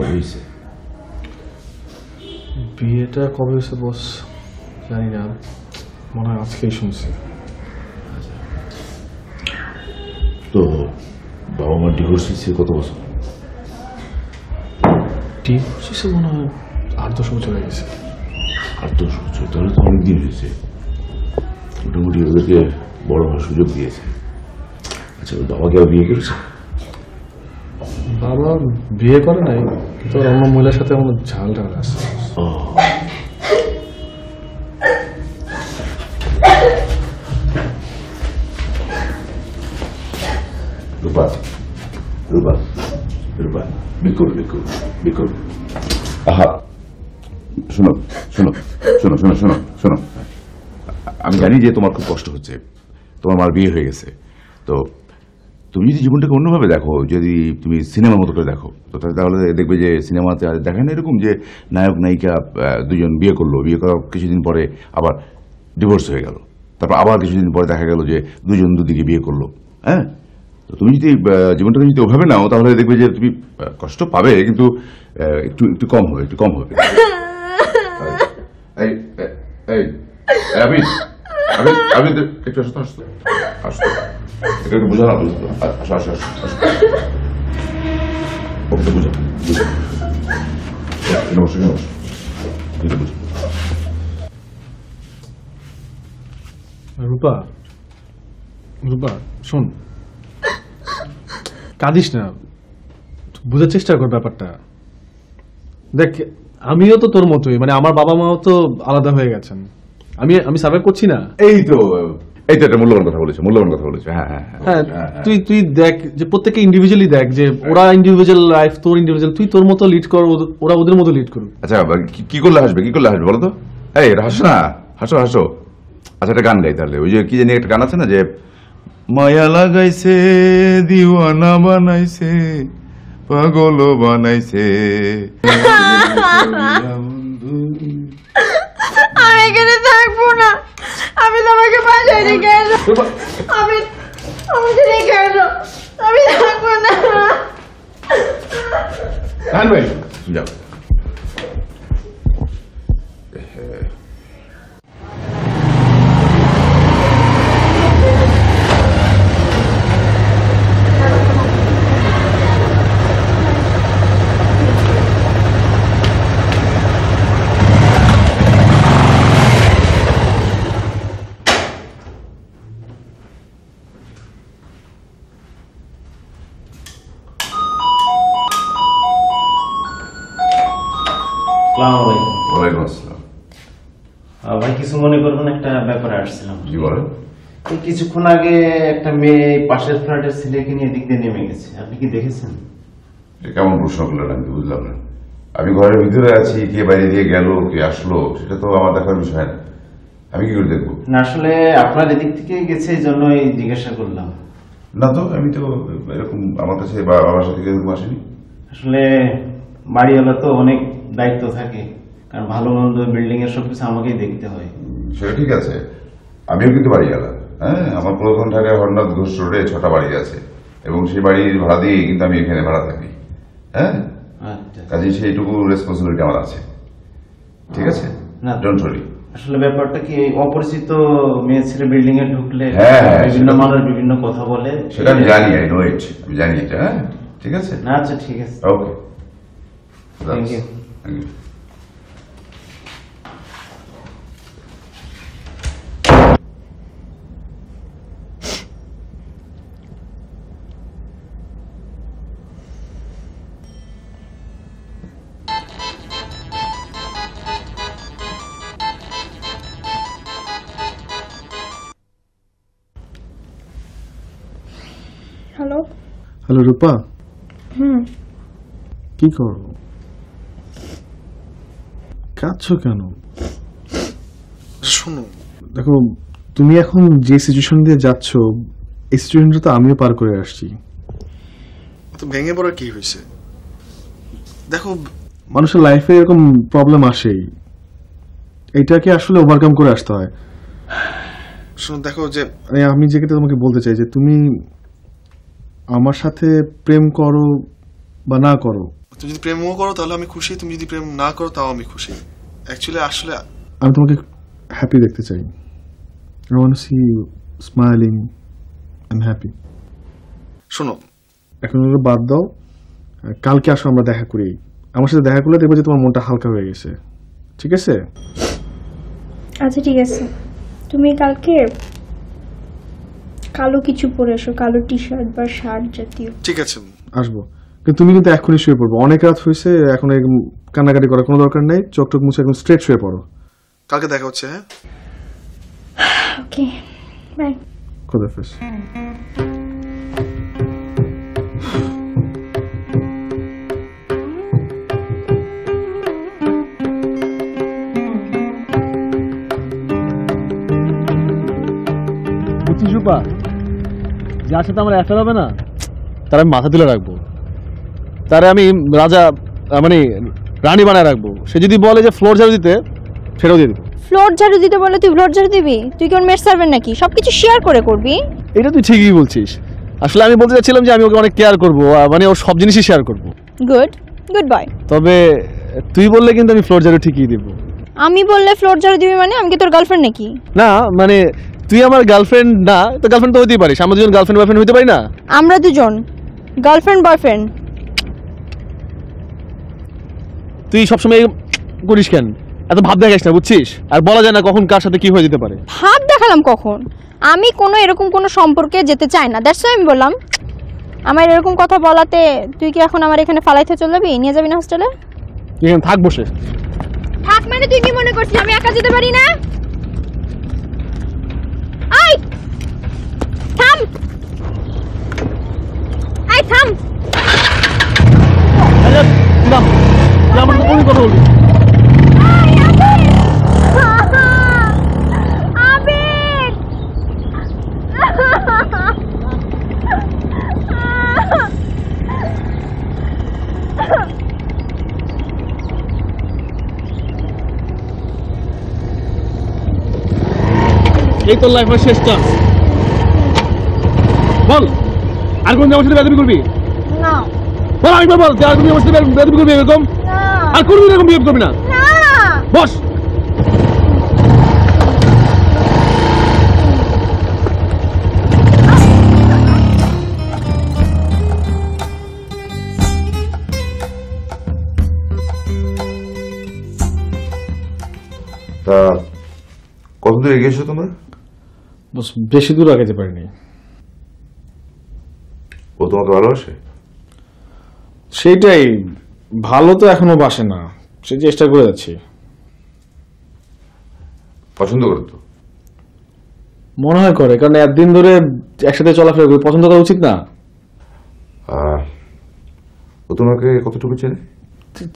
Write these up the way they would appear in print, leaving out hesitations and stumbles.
কবে হয়েছে? বিয়েটা কবে হয়েছে বস জানি না, মনে হয় আজকেই শুনছি। তো বাবা মার ডিভোর্স হয়েছে কত বছর? ডিভোর্স হয়েছে মনে হয় 8-10 বছর হয়ে গেছে। 8-10 বছর? তাহলে তো অনেক দিন হয়েছে। মোটামুটি ওদেরকে বড় হওয়ার সুযোগ দিয়েছে। আচ্ছা, ওর বাবা কেউ বিয়ে করেছে? বাবা বিয়ে করে নাই, কিন্তু অন্য মহিলার সাথে আমার ঝাল আছে। রূপা, রূপা, রূপা, বিকুল, বিকুল, বিকুল। আহা, শোনো শোনো শোনো শোনো শোনো শোনো, আমি জানি যে তোমার খুব কষ্ট হচ্ছে, তোমার মার বিয়ে হয়ে গেছে। তো তুমি যদি জীবনটাকে অন্যভাবে দেখো, যদি তুমি সিনেমার মতো করে দেখো, তো তাহলে দেখবে যে সিনেমাতে দেখেন না এরকম যে নায়ক নায়িকা দুজন বিয়ে করলো, বিয়ে করার কিছুদিন পরে আবার ডিভোর্স হয়ে গেল, তারপর আবার কিছুদিন পরে দেখা গেল যে দুজন দুদিকে বিয়ে করলো। হ্যাঁ, তো তুমি যদি জীবনটাকে যদি ওভাবে নাও, তাহলে দেখবে যে তুমি কষ্ট পাবে, কিন্তু একটু একটু কম হবে, একটু কম হবে। আমি আমি একটু আসতো আসতো আসতো একটু বোঝা না, বুঝতো। আসো আসো আসো আসো, ওকে তো বুঝো বুঝো, নমস্কার নমস্কার, বুঝো। রূপা, রূপা শোন, কাঁদিস না, বোঝার চেষ্টা কর ব্যাপারটা। দেখ, আমিও তো তোর মতোই, মানে আমার বাবা মাও তো আলাদা হয়ে গেছেন, আমি আমি সার্ভাইভ করছি না। এই তো একটা মূল্যবান কথা বলেছে, মূল্যবান কথা বলেছে। হ্যাঁ হ্যাঁ হ্যাঁ, তুই দেখ যে প্রত্যেককে ইন্ডিভিজুয়ালি দেখ, যে ওরা ইন্ডিভিজুয়াল লাইফ, তোর ইন্ডিভিজুয়াল, তুই তোর মতো লিড কর, ওরা ওদের মতো লিড করুক। আচ্ছা, কি করলে হাসবে, কি করলে হাসবে বলো তো? এই হাসো না, হাসো হাসো। আচ্ছা, একটা গান গাই তাহলে, ওই যে কি জানি একটা গান আছে না, যে মায়া লাগাইছে দিওয়ানা বানাইছে পাগল বানাইছে। আমি এখানে থাকবো না, আমি তোমাকে বাসায় রেখে এলো, আমি আমাকে রেখে এলো, আমি থাকবো না। গান ভাই যাও। ভাই কিছু মনে করবেন, একটা ব্যাপারে আসছিলাম। জি বলেন। এই কিছুক্ষণ আগে একটা মেয়ে পাশের ফ্ল্যাটের ছেলেকে নিয়ে এদিক দিয়ে নেমে গেছে, আপনি কি দেখেছেন? কেমন প্রশ্ন করলেন, আমি তো বুঝলাম না। আমি ঘরের ভিতরে আছি, কে বাইরে দিয়ে গেল কে আসলো সেটা তো আমার দেখার বিষয় না, আমি কি করে দেখবো? না, আসলে আপনার এদিক থেকে গেছে এই জন্যই জিজ্ঞাসা করলাম। না তো, আমি তো এরকম আমার কাছে বা আমার সাথে এরকম আসেনি। আসলে বাড়িওয়ালা তো অনেক দায়িত্ব থাকে, কারণ ভালো মন্দ বিল্ডিং এর সবকিছু আমাকেই দেখতে হয়। সেটা ঠিক আছে, আমিও কিন্তু বাড়ি গেলাম। হ্যাঁ, আমার পুরাতন ঢাকায় হরনাথ ঘোষ রোডে 6টা বাড়ি আছে, এবং সেই বাড়ির ভাড়া দিয়ে কিন্তু আমি এখানে ভাড়া থাকি। হ্যাঁ, কাজে সেইটুকু রেসপন্সিবিলিটি আমার আছে। ঠিক আছে, না ডোন্ট ওয়ারি। আসলে ব্যাপারটা কি, অপরিচিত মেয়ে ছেলে বিল্ডিং এ ঢুকলে বিভিন্ন সেটা মানুষ বিভিন্ন কথা বলে, সেটা আমি জানি, আই নো ইট, আমি জানি এটা। হ্যাঁ, ঠিক আছে। না আচ্ছা ঠিক আছে, okay, thank you. Thank you. Hello. Hello Rupa, কি করো, কাঁদছো কেন? শোনো, দেখো, তুমি এখন যে সিচুয়েশন দিয়ে যাচ্ছ, এই সিচুয়েশনটা তো আমিও পার করে আসছি। তো ভেঙে পড়ার কি হয়েছে? দেখো, মানুষের লাইফে এরকম প্রবলেম আসেই, এইটাকে আসলে ওভারকাম করে আসতে হয়। শোনো, দেখো, যে আমি যেটা তোমাকে বলতে চাই, যে তুমি আমার সাথে প্রেম করো বা না করো, তুমি যদি প্রেমও করো তাহলে আমি খুশি, তুমি যদি প্রেম না করো তাও আমি খুশি। অ্যাকচুয়ালি আসলে আমি তোমাকে হ্যাপি দেখতে চাই। I want to see you smiling and happy. শোনো, এখন ওগুলো বাদ দাও, কালকে আসো আমরা দেখা করি। আমার সাথে দেখা করলে দেখবো যে তোমার মনটা হালকা হয়ে গেছে, ঠিক আছে? আচ্ছা ঠিক আছে, তুমি কালকে কালো কিছু পরে এসো, কালো টি শার্ট বা শার্ট জাতীয়। ঠিক আছে, আসবো। কিন্তু তুমি কিন্তু এখনই শুয়ে পড়বো, অনেক রাত হয়েছে, এখন কান্নাকাটি করার কোনো দরকার নেই। চোখ টোক মুছে একদম স্ট্রেট শুয়ে পড়ো। কালকে দেখা হচ্ছে। হ্যাঁ, ওকে, বাই। খোদাফেজ। রূপা, যার সাথে আমার অ্যাফেয়ার হবে না তার আমি মাথা তুলে রাখবো, তারে আমি রাজা মানে রানী বানায় রাখবো। সে যদি বলে যে ফ্লোর ঝাড়ু দিতে, সেটাও দিয়ে দেবো। ফ্লোর ঝাড়ু দিতে বলে তুই ফ্লোর ঝাড়ু দিবি? তুই কি ওর মেড সার্ভেন্ট নাকি? সবকিছু শেয়ার করে করবি? এটা তুই ঠিকই বলছিস। আসলে আমি বলতে চাচ্ছিলাম যে আমি ওকে অনেক কেয়ার করবো, মানে ওর সব জিনিসই শেয়ার করবো। Good good boy. তবে তুই বললে কিন্তু আমি ফ্লোর ঝাড়ু ঠিকই দেবো। আমি বললে ফ্লোর ঝাড়ু দিবি মানে? আমি কি তোর গার্লফ্রেন্ড নাকি? না মানে তুই আমার গার্লফ্রেন্ড না, তো গার্লফ্রেন্ড তো হতেই পারিস। আমরা দুজন গার্লফ্রেন্ড বয়ফ্রেন্ড হতে পারি না? আমরা দুজন গার্লফ্রেন্ড বয়ফ্রেন্ড। তুই সবসময় করিস কেন? এত ভাব দেখাস না, বুঝছিস? আর বলা যায় না কখন কার সাথে কি হয়ে যেতে পারে। ভাব দেখালাম কখন? আমি কোনো এরকম কোনো সম্পর্কে যেতে চাই না, দ্যাটস ওয়াই আমি বললাম। আমার এরকম কথা বলাতে তুই কি এখন আমার এখানে ফালাইতে চলে যাবি? নিয়ে যাবি না হোস্টেলে? তুই এখানে থাক বসে। থাক মানে তুই কি মনে করছিস আমি একা যেতে পারি না? আই থাম, আই থাম। আমার তো কোনো কথা বলবি। এই তোর লাইফের শেষ চান্স। বল, আর কোন আমার সাথে বেয়াদবি করবি? না বল, আরেকবার বল, আর কোন আমার সাথে বেয়াদবি করবি এরকম? আর কোনদিন এরকম বিহেভ করবি না। বস। তা কত দূর এগিয়েছো তোমরা? বেশি দূর আগাতে পারিনি। ও তোমাকে ভালোবাসে? সেইটাই, ভালো তো এখনো বাসে না, সে চেষ্টা করে যাচ্ছি। পছন্দ করো তো? মনে হয় করে, কারণ একদিন ধরে একসাথে চলাফেরা করি, পছন্দ করা উচিত না? ও তোমাকে কতটুকু চেনে?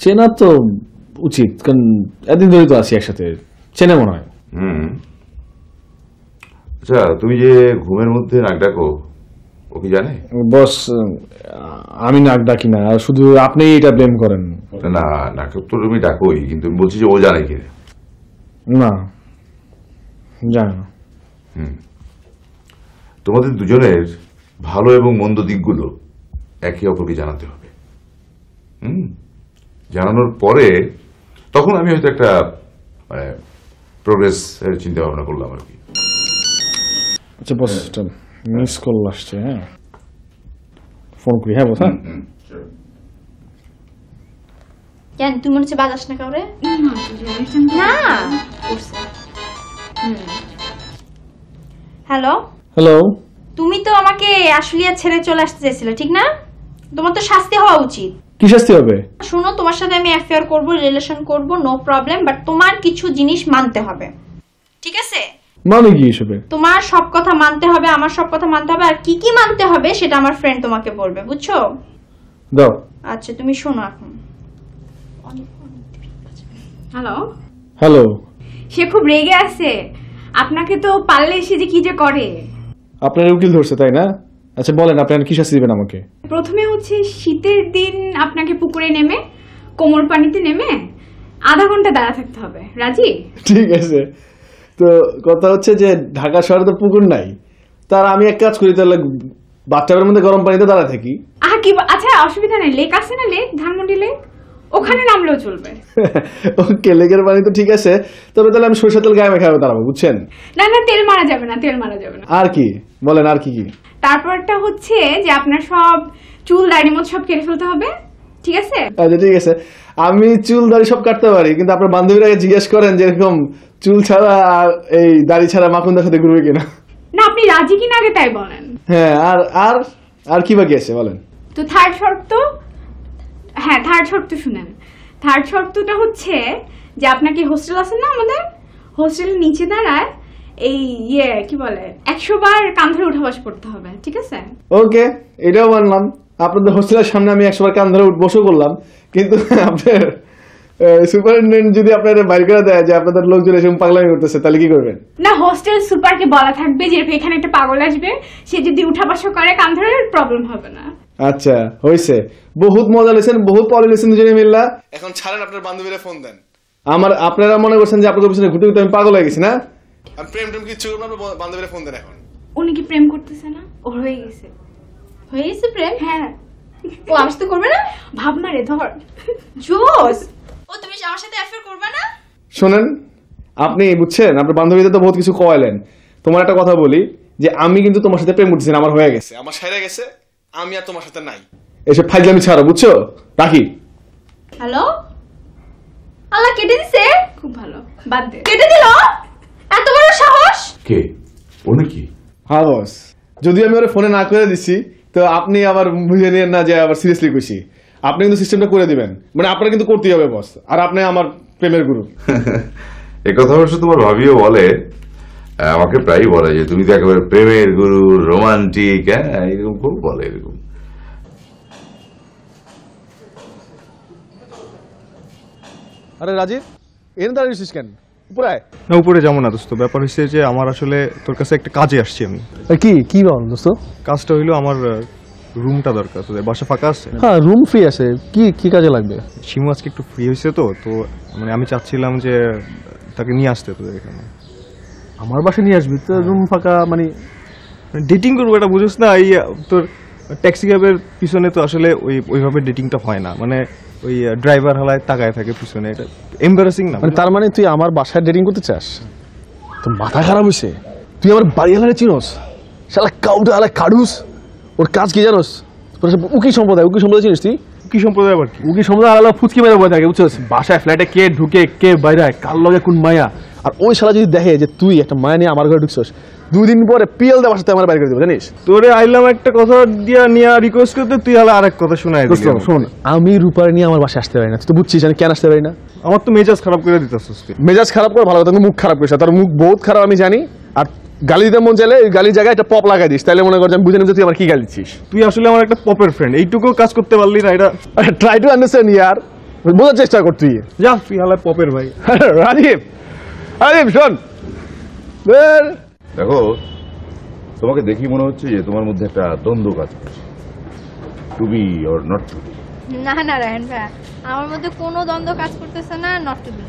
চেনা তো উচিত, কারণ একদিন ধরে তো আছি একসাথে, চেনে মনে হয়। আচ্ছা, তুমি যে ঘুমের মধ্যে নাক ডাকো, ও কি জানে? বস, আমি নাক ডাকি না, শুধু আপনি এটা ব্লেম করেন। না, নাক তো তুমি ডাকোই, কিন্তু আমি বলছি যে ও জানে কি না? জানে না। তোমাদের দুজনের ভালো এবং মন্দ দিকগুলো একে অপরকে জানাতে হবে। জানানোর পরে তখন আমি হয়তো একটা প্রোগ্রেস চিন্তা ভাবনা করলাম আর কি। আচ্ছা বস, মিস কল আসছে, হ্যাঁ ফোন করি। হ্যাঁ বস। হ্যাঁ কেন তুই মনে হচ্ছে বাজাস না কাউরে? না। Hello hello. তুমি তো আমাকে আশুলিয়া ছেড়ে চলে আসতে চাইছিলে, ঠিক না? তোমার তো শাস্তি হওয়া উচিত। কি শাস্তি হবে? শোনো, তোমার সাথে আমি অ্যাফেয়ার করব, রিলেশন করব, নো প্রবলেম, বাট তোমার কিছু জিনিস মানতে হবে, ঠিক আছে? মানে কি হিসেবে? তোমার সব কথা মানতে হবে, আমার সব কথা মানতে হবে, আর কি কি মানতে হবে সেটা আমার ফ্রেন্ড তোমাকে বলবে, বুঝছো? দাও। আচ্ছা তুমি শোনো এখন। হ্যালো। হ্যালো। সে খুব রেগে আছে, আপনাকে তো পারলে সে যে কি যে করে। আপনার উকিল ধরছে তাই না? আচ্ছা বলেন, আপনার কি শাস্তি দিবেন আমাকে? প্রথমে হচ্ছে শীতের দিন আপনাকে পুকুরে নেমে কোমর পানিতে নেমে আধা ঘন্টা দাঁড়া থাকতে হবে, রাজি? ঠিক আছে, তো কথা হচ্ছে যে ঢাকা শহরে তো পুকুর নাই, তার আমি এক কাজ করি, তাহলে বাথটাবের মধ্যে গরম পানিতে দাঁড়ায় থাকি। আচ্ছা অসুবিধা নেই, লেক আছে না, লেক ধানমন্ডি লেক, ওখানে নামলেও চলবে। ওকে, লেকের পানি তো ঠিক আছে, তবে তাহলে আমি সরিষা তেল গায়ে মেখে দাঁড়াবো, বুঝছেন? না না, তেল মারা যাবে না, তেল মারা যাবে না। আর কি বলেন, আর কি কি? তারপরটা হচ্ছে যে আপনার সব চুল দাড়ি মত সব কেটে ফেলতে হবে, ঠিক আছে? আচ্ছা ঠিক আছে, আমি চুল দাড়ি সব কাটতে পারি, কিন্তু আপনার বান্ধবীরা জিজ্ঞেস করেন যে এরকম চুল ছাড়া আর এই দাড়ি ছাড়া মাখুন্দার সাথে ঘুরবে কিনা। না, আপনি রাজি কিনা আগে তাই বলেন। হ্যাঁ, আর আর আর কি বাকি আছে বলেন? তো থার্ড শর্ত, হ্যাঁ থার্ড শর্ত শুনেন। থার্ড শর্তটা হচ্ছে যে আপনাকে হোস্টেল আছে না, আমাদের হোস্টেলের নিচে দাঁড়ায় এই কি বলে 100 বার কান ধরে উঠা বসা করতে হবে, ঠিক আছে? ওকে, এটাও মানলাম। আপনাদের হোস্টেলের সামনে আমি 100 বার কান ধরে বসে করলাম, কিন্তু আপনার সুপারিনটেন্ডেন্ট যদি আপনাদের বাইর করে দেয় যে আপনাদের লোকজন এসে পাগলামি করতেছে, তাহলে কি করবেন? না, হোস্টেল সুপারকে বলা থাকবে যে এখানে একটা পাগল আসবে, সে যদি উঠা বসা করে কান ধরে, প্রবলেম হবে না। আচ্ছা হইছে, বহুত মজা লেছেন, বহুত পরে লেছেন দুজনে মিল্লা। এখন ছাড়েন, আপনার বান্ধবীরা ফোন দেন। আপনারা মনে করছেন যে আপনাদের পিছনে ঘুরতে ঘুরতে আমি পাগল হয়ে গেছি না? আমি প্রেম টেম কিছু করবো না, আপনার বান্ধবীরা ফোন দেন এখন। উনি কি প্রেম করতেছে না? ওর হয়ে গেছে। হয়ে গেছে প্রেম? হ্যাঁ। ও আমার সাথে করবে না? ভাবনা রে, ধর। জোস। ও তুমি আমার সাথে অ্যাফেয়ার করবে না? শোনেন, আপনি বুঝছেন, আপনার বান্ধবীদের তো বহুত কিছু কয়ালেন। তোমার একটা কথা বলি, যে আমি কিন্তু তোমার সাথে প্রেম করতেছি না, আমার হয়ে গেছে, আমার সাইরা গেছে, আমি আর তোমার সাথে নাই। এসব ফাইজলামি ছাড়ো, বুঝছো? রাখি। হ্যালো, আল্লাহ কেটে দিছে। খুব ভালো, বাদ দে। কেটে দিল? এত বড় সাহস! কে ও নাকি? হ্যাঁ বস, যদি আমি ওরা ফোনে না করে দিছি, তো আপনি আবার বুঝে নিয়েন না যে আবার সিরিয়াসলি কইছি। আপনি কিন্তু সিস্টেমটা করে দিবেন, মানে আপনার কিন্তু করতেই হবে বস, আর আপনি আমার প্রেমের গুরু। এ কথা অবশ্য তোমার ভাবিও বলে, আমাকে প্রায়ই বলে যে তুমি তো একেবারে প্রেমের গুরু, রোমান্টিক, হ্যাঁ এরকম খুব বলে এরকম। আরে রাজীব, এনে দাঁড়িয়েছিস কেন? উপরে আয়। না উপরে যাবো না দোস্ত, ব্যাপার হচ্ছে যে আমার আসলে তোর কাছে একটা কাজে আসছি আমি। কি কি বল দোস্ত? কাজটা হইলো আমার রুমটা দরকার, তোদের বাসা ফাঁকা আছে? হ্যাঁ, রুম ফ্রি আছে। কি কি কাজে লাগবে? শিমু আজকে একটু ফ্রি হয়েছে, তো তো মানে আমি চাচ্ছিলাম যে তাকে নিয়ে আসতে তোদের এখানে। আমার বাসায় নিয়ে আসবি তো? রুম ফাঁকা মানে? ডেটিং করবো, এটা বুঝোস না? এই তোর ট্যাক্সি ক্যাবের পিছনে তো আসলে ওইভাবে ডেটিংটা হয় না, মানে ওই ড্রাইভার হালায় তাকায় থাকে পিছনে, এটা এম্বারাসিং না? তার মানে তুই আমার বাসায় ডেটিং করতে চাস? তোর মাথা খারাপ হয়েছে? তুই আমার বাড়ি হালারে চিনোস? শালা কাউটা হালা কাডুস। ওর কাজ কি জানোস? উকি সম্প্রদায় চিনিস তুই? কি সম্প্রদায় আবার কি? উকি সম্প্রদায় হালা ফুচকি মেরে বয়ে থাকে, বুঝছিস? বাসায় ফ্ল্যাটে কে ঢুকে কে বাইরে, কার লগে কোন মায়া। আর ওই শালা যদি দেখে যে তুই একটা মায়া নিয়ে আমার ঘরে ঢুকছিস, 2 দিন পরে পিএল দেওয়ার সাথে আমার বাইরে করে দেবো, জানিস? তোরে আইলাম একটা কথা দিয়া নিয়ে রিকোয়েস্ট করতে, তুই হালা আরেক কথা শোনাই দিলি। শোন, আমি রূপার নিয়ে আমার বাসায় আসতে পারি না, তুই তো বুঝছিস আমি কেন আসতে পারি না। আমার তো মেজাজ খারাপ করে দিতেছিস। মেজাজ খারাপ করে ভালো কথা, মুখ খারাপ করিস। তার মুখ বহুত খারাপ আমি জানি, আর গালি দিতে মন চাইলে গালির জায়গায় একটা পপ লাগাই দিস, তাহলে মনে কর আমি বুঝে নিব তুই আমার কি গালি দিচ্ছিস। তুই আসলে আমার একটা পপের ফ্রেন্ড, এইটুকু কাজ করতে পারলি না? এটা ট্রাই টু আন্ডারস্ট্যান্ড ইয়ার, বোঝার চেষ্টা কর তুই। যা, তুই হালা পপের ভাই। রাজীব, রাজীব শোন, দেখো, তোমাকে দেখি মনে হচ্ছে যে তোমার মধ্যে একটা দ্বন্দ্ব কাজ করছে, to be or not to be. না না রায়হান ভাই, আমার মধ্যে কোনো দ্বন্দ্ব কাজ করতেছে না, নট টু বি।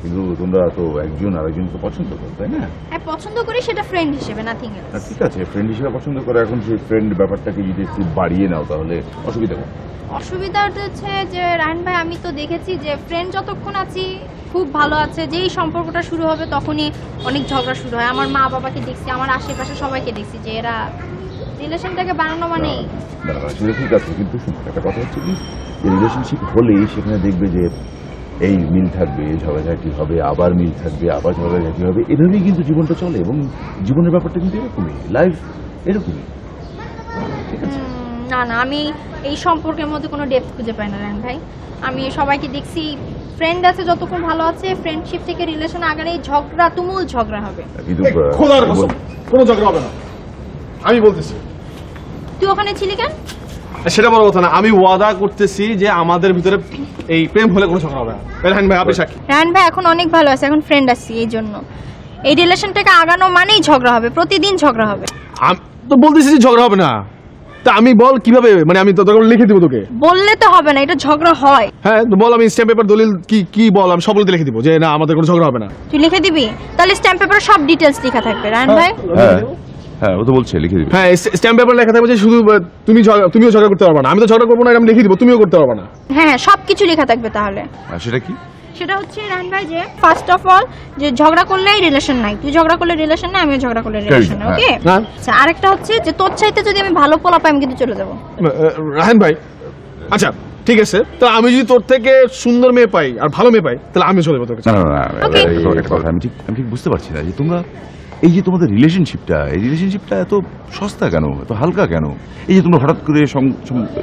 কিন্তু তোমরা তো একজন আরেকজনকে পছন্দ করো, তাই না? হ্যাঁ পছন্দ করি, সেটা ফ্রেন্ড হিসেবে, নাথিং এলস। না, ঠিক আছে, ফ্রেন্ড হিসেবে পছন্দ করো, এখন সেই ফ্রেন্ড ব্যাপারটাকে যদি একটু বাড়িয়ে নাও তাহলে অসুবিধা নেই। অসুবিধা হচ্ছে যে রায়হান ভাই, আমি তো দেখেছি যে ফ্রেন্ড যতক্ষণ আছি খুব ভালো আছে, যেই সম্পর্কটা শুরু হবে তখনই অনেক ঝগড়া শুরু হয়। আমার মা বাবাকে দেখছি, আমার আশেপাশে সবাইকে দেখছি যে এরা রিলেশনটাকে বানানো মানেই। না সেটা ঠিক আছে, কিন্তু একটা কথা হচ্ছে কি, রিলেশনশিপ হলেই সেখানে দেখবে যে এই মিল থাকবে, ঝগড়াঝাটি হবে, আবার মিল থাকবে, আবার ঝগড়াঝাটি হবে, এভাবেই কিন্তু জীবনটা চলে। এবং জীবনের ব্যাপারটা কিন্তু এরকমই, লাইফ এরকমই, ঠিক আছে? না না, আমি এই সম্পর্কের মধ্যে কোনো ডেপথ খুঁজে পাই না রায়হান ভাই। আমি সবাইকে দেখছি ফ্রেন্ড আছে, যতক্ষণ ভালো আছে, ফ্রেন্ডশিপ থেকে রিলেশন আগালে ঝগড়া, তুমুল ঝগড়া হবে। কিন্তু খোদার কসম কোনো ঝগড়া হবে না, আমি বলতেছি। তুই ওখানে ছিলি কেন? সেটা বড় কথা না, আমি ওয়াদা করতেছি যে আমাদের ভিতরে এই প্রেম হলে কোনো ঝগড়া হবে না। রায়হান ভাই আপনি সাক্ষী। রায়হান ভাই এখন অনেক ভালো আছে, এখন ফ্রেন্ড আছি, এই জন্য এই রিলেশনটাকে আগানো মানেই ঝগড়া হবে, প্রতিদিন ঝগড়া হবে। আমি তো বলতেছি যে ঝগড়া হবে না, তা আমি বল কিভাবে, মানে আমি তো তোকে লিখে দিব তোকে। বললে তো হবে না, এটা ঝগড়া হয়। হ্যাঁ তো বল, আমি স্ট্যাম্প পেপার দলিল কি কি বল, আমি সব লিখে দিব যে না আমাদের কোনো ঝগড়া হবে না। তুই লিখে দিবি? তাহলে স্ট্যাম্প পেপারে সব ডিটেলস লেখা থাকবে রায়হান ভাই। হ্যাঁ, হ্যাঁ ও তো বলছে লিখে দিবে। হ্যাঁ স্ট্যাম্প পেপার লেখা থাকবে যে শুধু তুমিও ঝগড়া করতে পারবে না, আমি তো ঝগড়া করবো না, আমি লিখে দিব, তুমিও করতে পারবে না। হ্যাঁ সবকিছু লেখা থাকবে তাহলে। সেটা কি? সেটা হচ্ছে রায়হান ভাই যে ফার্স্ট অফ অল যে ঝগড়া করলেই রিলেশন নাই, তুই ঝগড়া করলে রিলেশন নাই, আমিও ঝগড়া করলে রিলেশন নাই, ওকে? হ্যাঁ। আচ্ছা আরেকটা হচ্ছে যে তোর চাইতে যদি আমি ভালো পোলা পাই আমি কিন্তু চলে যাবো। রায়হান ভাই আচ্ছা ঠিক আছে, তো আমি যদি তোর থেকে সুন্দর মেয়ে পাই আর ভালো মেয়ে পাই তাহলে আমি চলে যাবো তোর কাছে। না না না Okay. একটা কথা আমি ঠিক বুঝতে পারছি না যে তোমরা এই যে তোমাদের রিলেশনশিপটা এত সস্তা কেন, এত হালকা কেন? এই যে তোমরা হঠাৎ করে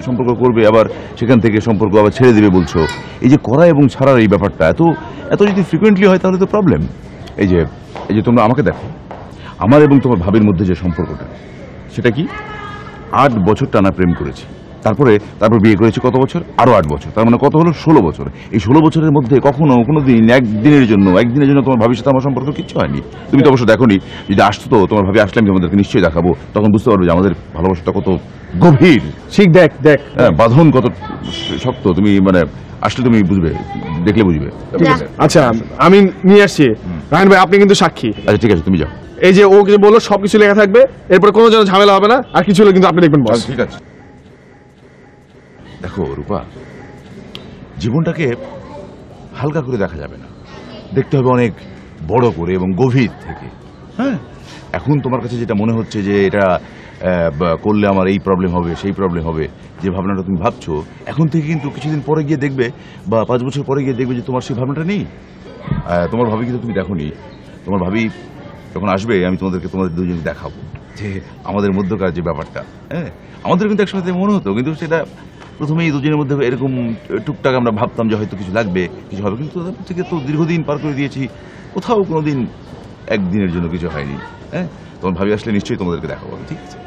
সম্পর্ক করবে, আবার সেখান থেকে সম্পর্ক আবার ছেড়ে দেবে বলছো, এই যে করা এবং ছাড়ার এই ব্যাপারটা এত যদি ফ্রিকুয়েন্টলি হয় তাহলে তো প্রবলেম। এই যে তোমরা আমাকে দেখো, আমার এবং তোমার ভাবির মধ্যে যে সম্পর্কটা, সেটা কি 8 বছর টানা প্রেম করেছি, তারপর বিয়ে করেছি কত বছর, আরো 8 বছর, তার মানে কত হলো 16 বছর। এই 16 বছরের মধ্যে কোনোদিন একদিনের জন্য তোমার ভাবির সাথে আমার সম্পর্ক কিচ্ছু হয়নি। তুমি তো অবশ্য দেখোনি, যদি আসতো তো তোমার ভাবি আসলে আমি তোমাদেরকে নিশ্চয়ই দেখাবো, তখন বুঝতে পারবে যে আমাদের ভালোবাসাটা কত গভীর, ঠিক দেখ হ্যাঁ বাঁধন কত শক্ত। তুমি মানে আসলে তুমি বুঝবে, দেখলে বুঝবে। ঠিক আছে আচ্ছা আমি নিয়ে আসছি। রায়হান ভাই আপনি কিন্তু সাক্ষী। আচ্ছা ঠিক আছে তুমি যাও। এই যে ও কিছু বললো সবকিছু লেখা থাকবে, এরপরে কোনো যেন ঝামেলা হবে না, আর কিছু হলে কিন্তু আপনি দেখবেন বস। ঠিক আছে। দেখো রূপা, জীবনটাকে হালকা করে দেখা যাবে না, দেখতে হবে অনেক বড় করে এবং গভীর থেকে। হ্যাঁ এখন তোমার কাছে যেটা মনে হচ্ছে যে এটা করলে আমার এই প্রবলেম হবে সেই প্রবলেম হবে, যে ভাবনাটা তুমি ভাবছো, এখন থেকে কিন্তু কিছুদিন পরে গিয়ে দেখবে বা 5 বছর পরে গিয়ে দেখবে যে তোমার সেই ভাবনাটা নেই। তোমার ভাবি কিন্তু তুমি দেখোনি, তোমার ভাবি যখন আসবে আমি তোমাদের দুজনকে দেখাবো যে আমাদের মধ্যকার যে ব্যাপারটা, হ্যাঁ আমাদের কিন্তু একসাথে মনে হতো, কিন্তু সেটা প্রথমেই দুজনের মধ্যে এরকম টুকটাক আমরা ভাবতাম যে হয়তো কিছু লাগবে কিছু হবে, কিন্তু তারপর থেকে তো দীর্ঘদিন পার করে দিয়েছি, কোথাও কোনোদিন একদিনের জন্য কিছু হয়নি। হ্যাঁ তোমার ভাবি আসলে নিশ্চয়ই তোমাদেরকে দেখাবো। ঠিক আছে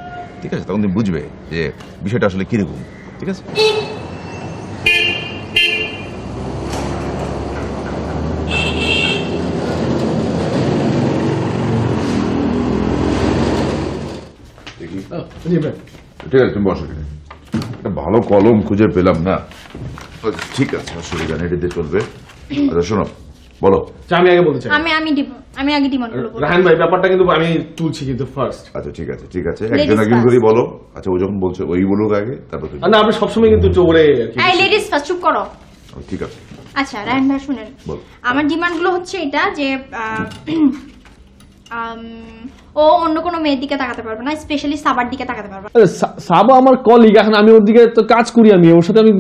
ঠিক আছে, তখন তুমি বুঝবে যে বিষয়টা আসলে কিরকম। ঠিক আছে ঠিক আছে, তুমি বসো। একটা ভালো কলম খুঁজে পেলাম না, ঠিক আছে অসুবিধা নেই, এটিতে চলবে। আচ্ছা শোনো, বলো। আমি আগে বলতে চাই। আমি আগে ডিমান্ড করব। রায়হান ভাই ব্যাপারটা কিন্তু আমি তুলছি কিন্তু ফার্স্ট। আচ্ছা ঠিক আছে একজন একজন করে বলো। আচ্ছা ও যখন বলছে ওই বলুক আগে, তারপর তুমি। না আপনি সবসময় কিন্তু চোরে। এই লেডিস ফার্স্ট চুপ করো। ঠিক আছে আচ্ছা রায়হান ভাই শুনেন, আমার ডিমান্ডগুলো হচ্ছে এটা যে ও অন্য কোনো মেয়ের দিকে তাকাতে পারবে না, স্পেশালি সাবার দিকে তাকাতে পারবে না। সাবা আমার কলিগ, এখন আমি ওর দিকে তো কাজ করি, আমি ওর সাথে আমি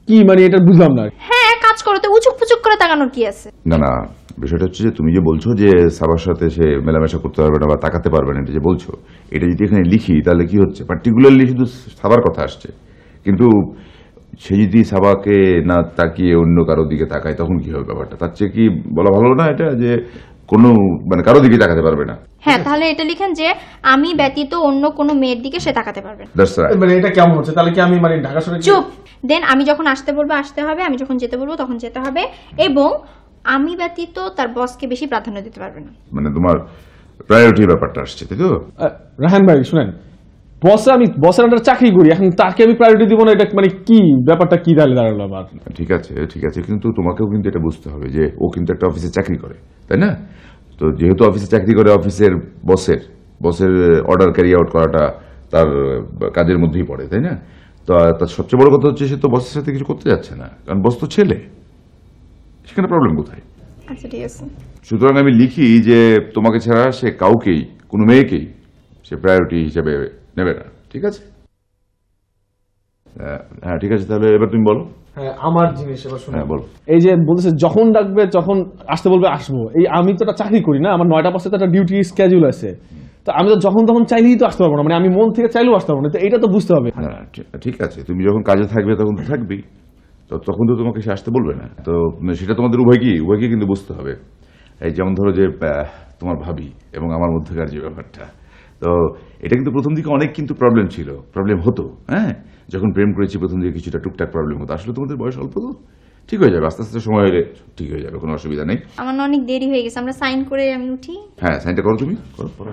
কি মানে এটা বুঝলাম না। হ্যাঁ কাজ করো তো, উচুক পুচুক করে তাকানোর কি আছে? না বিষয়টা হচ্ছে যে তুমি যে বলছো যে সাবার সাথে সে মেলামেশা করতে পারবে না বা তাকাতে পারবে না, এটা যে বলছো, এটা যদি এখানে লিখি তাহলে কি হচ্ছে, পার্টিকুলারলি শুধু সাবার কথা আসছে, কিন্তু সে যদি সাবাকে না তাকিয়ে অন্য কারো দিকে তাকায় তখন কি হবে ব্যাপারটা? তার চেয়ে কি বলা ভালো না এটা যে কোনো মানে কারো দিকে তাকাতে পারবে না? হ্যাঁ তাহলে এটা লিখেন যে আমি ব্যতীত অন্য কোনো মেয়ের দিকে সে তাকাতে পারবে না। মানে এটা কেমন হচ্ছে? তাহলে কি আমি মানে ঢাকা শহরে চুপ। দেন আমি যখন আসতে বলবো আসতে হবে, আমি যখন যেতে বলবো তখন যেতে হবে, এবং আমি ব্যতীত তার বসকে বেশি প্রাধান্য দিতে পারবে না। মানে তোমার প্রায়োরিটির ব্যাপারটা আসছে, তাই তো? রায়হান ভাই শুনেন, আমি বসের আন্ডারে চাকরি করি, এখন তাকে আমি প্রায়োরিটি দিব না, এটা মানে কি ব্যাপারটা কি দাঁড়ালো আবার? ঠিক আছে কিন্তু তোমাকেও কিন্তু এটা বুঝতে হবে যে ও কিন্তু একটা অফিসে চাকরি করে, তাই না? তো যেহেতু অফিসে চাকরি করে, অফিসের বসের অর্ডার ক্যারি আউট করাটা তার কাজের মধ্যেই পড়ে, তাই না? তো তার সবচেয়ে বড় কথা হচ্ছে সে তো বসের সাথে কিছু করতে যাচ্ছে না, কারণ বস তো ছেলে, সেখানে প্রবলেম কোথায়? আচ্ছা ঠিক আছে। সুতরাং আমি লিখি যে তোমাকে ছাড়া সে কাউকেই, কোনো মেয়েকেই সে প্রায়োরিটি হিসেবে নেবে না। ঠিক আছে? হ্যাঁ ঠিক আছে, তাহলে এবার তুমি বলো। হ্যাঁ আমার জিনিস এবার শুনুন। হ্যাঁ বলো। এই যে বলতেছে যখন ডাকবে যখন আসতে বলবে আসবো, এই আমি তো একটা চাকরি করি না, আমার 9টা 5 একটা ডিউটি স্কেডিউল আছে, তো আমি তো যখন তখন চাইলেই তো আসতে পারবো না, মানে আমি মন থেকে চাইলেও আসতে পারবো না, তো এটা তো বুঝতে হবে। হ্যাঁ ঠিক আছে, তুমি যখন কাজে থাকবে তখন তো থাকবেই, তো তখন তো তোমাকে সে আসতে বলবে না, তো সেটা তোমাদের উভয়কে কিন্তু বুঝতে হবে। এই যেমন ধরো যে তোমার ভাবি এবং আমার মধ্যকার যে ব্যাপারটা, তো এটা কিন্তু প্রথম দিকে অনেক কিন্তু প্রবলেম হতো। হ্যাঁ যখন প্রেম করেছি প্রথম দিকে কিছুটা টুকটাক প্রবলেম হতো, আসলে তোমাদের বয়স অল্প তো, ঠিক হয়ে যাবে, আস্তে আস্তে সময় হলে ঠিক হয়ে যাবে, কোনো অসুবিধা নেই। আমার না অনেক দেরি হয়ে গেছে, আমরা সাইন করে আমি উঠি। হ্যাঁ সাইনটা করো, তুমি করো, করে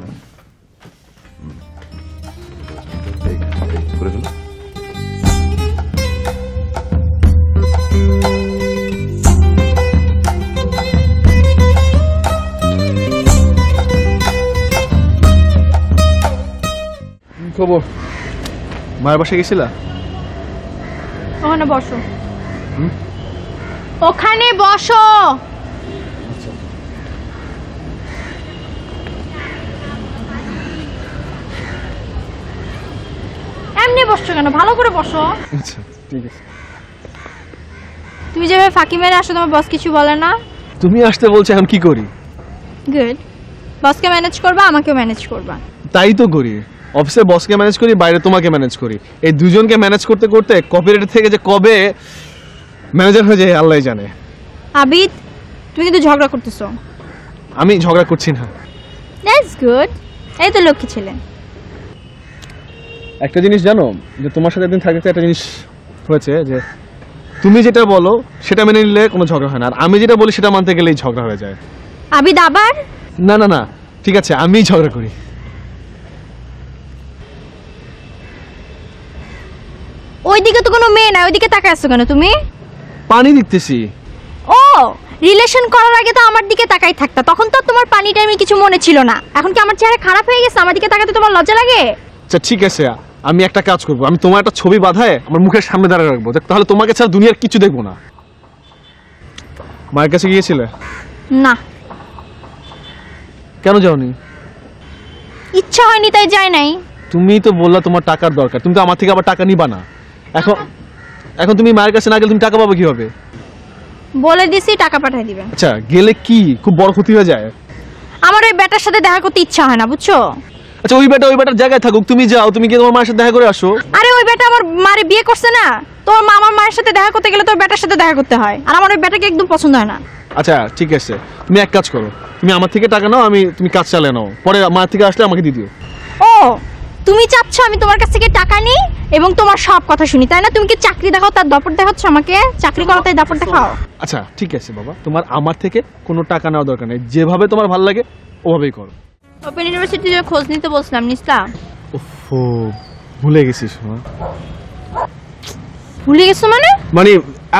ফেলো। খবর? মায়ের বাসায় গেছিলা? ওখানে বসো, ওখানে বসো। এমনি বসছো কেন? ভালো করে বসো। আচ্ছা ঠিক আছে। তুমি যেভাবে ফাঁকি মেরে আসো, তোমার বস কিছু বলে না? তুমি আসতে বলছো, এখন কি করি? গুড। বসকে ম্যানেজ করবা, আমাকেও ম্যানেজ করবা। তাই তো করি, অফিসে বসকে ম্যানেজ করি, বাইরে তোমাকে ম্যানেজ করি। এই দুজনকে ম্যানেজ করতে করতে কপিরাইটার থেকে যে কবে ম্যানেজার হয়ে যায় আল্লাহই জানে। আবিদ, তুমি কিন্তু ঝগড়া করতেছো। আমি ঝগড়া করছি না। That's good. এই তো লক্ষ্মী ছেলে। একটা জিনিস জানো, যে তোমার সাথে একদিন থাকতে একটা জিনিস হয়েছে, যে তুমি যেটা বলো সেটা মেনে নিলে কোনো ঝগড়া হয় না, আর আমি যেটা বলি সেটা মানতে গেলেই ঝগড়া হয়ে যায়। আবিদ আবার? না না না, ঠিক আছে, আমি ঝগড়া করি। ওইদিকে তো কোনো মেয়ে নাই, ওইদিকে তাকায় আছো কেন তুমি? পানি দেখতেছি। ও, রিলেশন করার আগে তো আমার দিকে তাকাই থাকতা, তখন তো তোমার পানি টাইমে কিছু মনে ছিল না। এখন কি আমার চেহারা খারাপ হয়ে গেছে? আমার দিকে তাকাতে তোমার লজ্জা লাগে? আচ্ছা ঠিক আছে, আমি একটা কাজ করবো, আমি তোমার একটা ছবি বাঁধায় আমার মুখের সামনে দাঁড়িয়ে রাখবো, তাহলে তোমাকে ছাড়া দুনিয়ার কিছু দেখবো না। মায়ের কাছে গিয়েছিলে? না, কেন যাওনি? ইচ্ছা হয়নি তাই যাই নাই। তুমি তো বললা তোমার টাকার দরকার, তুমি তো আমার থেকে আবার টাকা নিবা না। এখন এখন তুমি মায়ের কাছে না গেলে তুমি টাকা পাবে কিভাবে? বলে দিছি টাকা পাঠিয়ে দিবেন। আচ্ছা গেলে কি খুব বড় ক্ষতি হয়ে যায়? আমার ওই ব্যাটার সাথে দেখা করতে ইচ্ছা হয় না, বুঝছো? আচ্ছা ওই ব্যাটার জায়গায় থাকুক, তুমি যাও, তুমি গিয়ে তোমার মায়ের সাথে দেখা করে আসো। আরে ওই ব্যাটা আমার মারে বিয়ে করছে না, তোর মা আমার মায়ের সাথে দেখা করতে গেলে তোর ব্যাটার সাথে দেখা করতে হয়, আর আমার ওই ব্যাটাকে একদম পছন্দ হয় না। আচ্ছা ঠিক আছে, তুমি এক কাজ করো, তুমি আমার থেকে টাকা নাও, তুমি কাজ চালিয়ে নাও, পরে মায়ের থেকে আসলে আমাকে দিয়ে দিও। ও, তুমি চাচ্ছ আমি তোমার কাছ থেকে টাকা নিই এবং তোমার সব কথা শুনি, তাই না? তুমি কি চাকরি দেখাও তার দাপট দেখাচ্ছ আমাকে? চাকরি করো তাই দাপট দেখাও? আচ্ছা ঠিক আছে বাবা, তোমার আমার থেকে কোনো টাকা নেওয়ার দরকার নেই, যেভাবে তোমার ভালো লাগে ওভাবেই করো। ওপেন ইউনিভার্সিটিতে খোঁজ নিতে বলছিলাম, নিসলা? ওফো, ভুলে গেছিস মা। ভুলে গেছো মানে? মানে